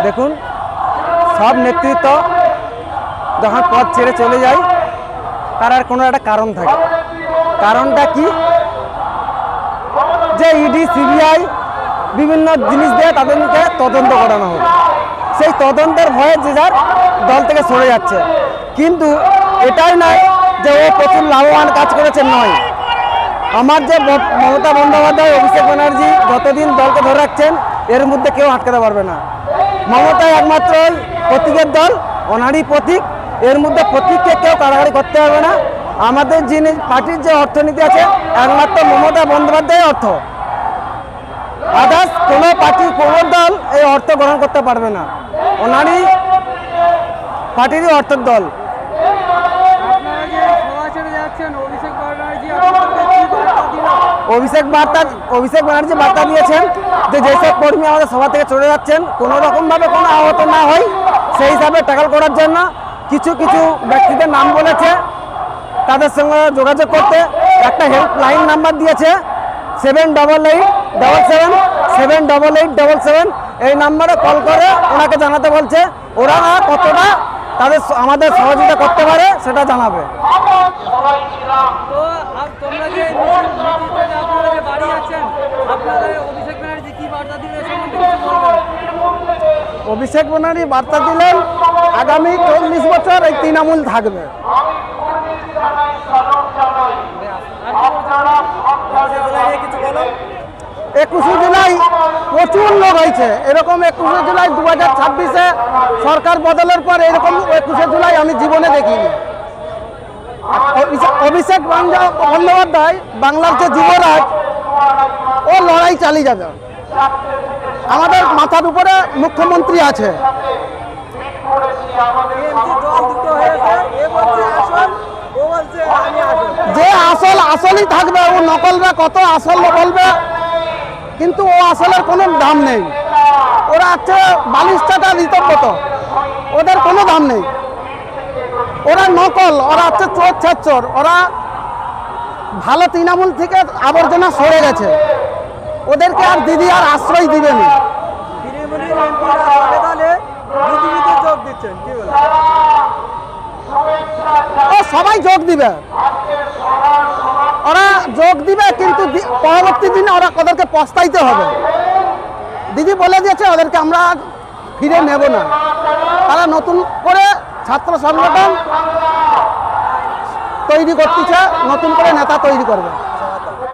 দেখুন সব নেতৃত্ব যখন পদ ছেড়ে চলে যায় তার আর কোনো একটা কারণ থাকে। কারণটা কি? যে ইডি সিবিআই বিভিন্ন জিনিস দিয়ে তাদেরকে তদন্ত করানো হবে, সেই তদন্তের ভয়ে যে যার দল থেকে সরে যাচ্ছে। কিন্তু এটাই নয় যে ও প্রচুর লাভবান কাজ করেছে, নয়। আমার যে মমতা বন্দ্যোপাধ্যায়, অভিষেক ব্যানার্জি যতদিন দলকে ধরে রাখছেন এর মধ্যে কেউ আটকাতে পারবে না। মমতাই একমাত্র প্রতীকের দল, ওনারই প্রতীক, এর মধ্যে প্রতীককে কেউ কাড়াকাড়ি করতে পারবে না। আমাদের যিনি পার্টির যে অর্থনীতি আছে একমাত্র মমতা বন্দ্যোপাধ্যায়ের অর্থ, আদার্স কোনো পার্টি কোনো দল এই অর্থ গ্রহণ করতে পারবে না। ওনারই পার্টিরই অর্থের দল। অভিষেক ব্যানার্জি বার্তা দিয়েছেন যে যেসব কর্মী আমাদের সভা থেকে চলে যাচ্ছেন কোনো রকমভাবে কোনো আহত না হয় সেই হিসাবে ট্যাকল করার জন্য কিছু কিছু ব্যক্তিদের নাম বলেছে, তাদের সঙ্গে যোগাযোগ করতে একটা হেল্পলাইন নাম্বার দিয়েছে 78877 এই নাম্বারে কল করে ওনাকে জানাতে বলছে। ওরা কতটা তাদের আমাদের সহযোগিতা করতে পারে সেটা জানাবে। অভিষেক ব্যানার্জি বার্তা দিলেন আগামী 40 বছর এই তৃণমূল থাকবে। 21 জুলাই প্রচুর লোক হয়েছে, এরকম 21 জুলাই 2026-এ সরকার বদলের পর এরকম 21 জুলাই আমি জীবনে দেখিনি। অভিষেক বন্দ্যোপাধ্যায় বাংলার যে যুবরাজ, ও লড়াই চালিয়ে যাবে। আমাদের মাথার উপরে মুখ্যমন্ত্রী আছে, যে আসলই থাকবে, ও নকলরা কত আসল বলবে, কিন্তু ও আসলের কোনো দাম নেই। ওরা হচ্ছে বালিশটা ঋতব্রত, ওদের কোনো দাম নেই। ওরা নকল, ওরা হচ্ছে চোর ছাচ্চর, ওরা ভালো তৃণমূল থেকে আবর্জনা সরে গেছে, ওদেরকে আর দিদি আর আশ্রয় দিবে না। ও সবাই যোগ দিবে, ওরা যোগ দিবে, কিন্তু পরবর্তী দিনে ওদেরকে পস্তাইতে হবে। দিদি বলে দিয়েছে ওদেরকে আমরা ফিরে নেব না। তারা নতুন করে ছাত্র সংগঠন তৈরি করতেছে, নতুন করে নেতা তৈরি করবে।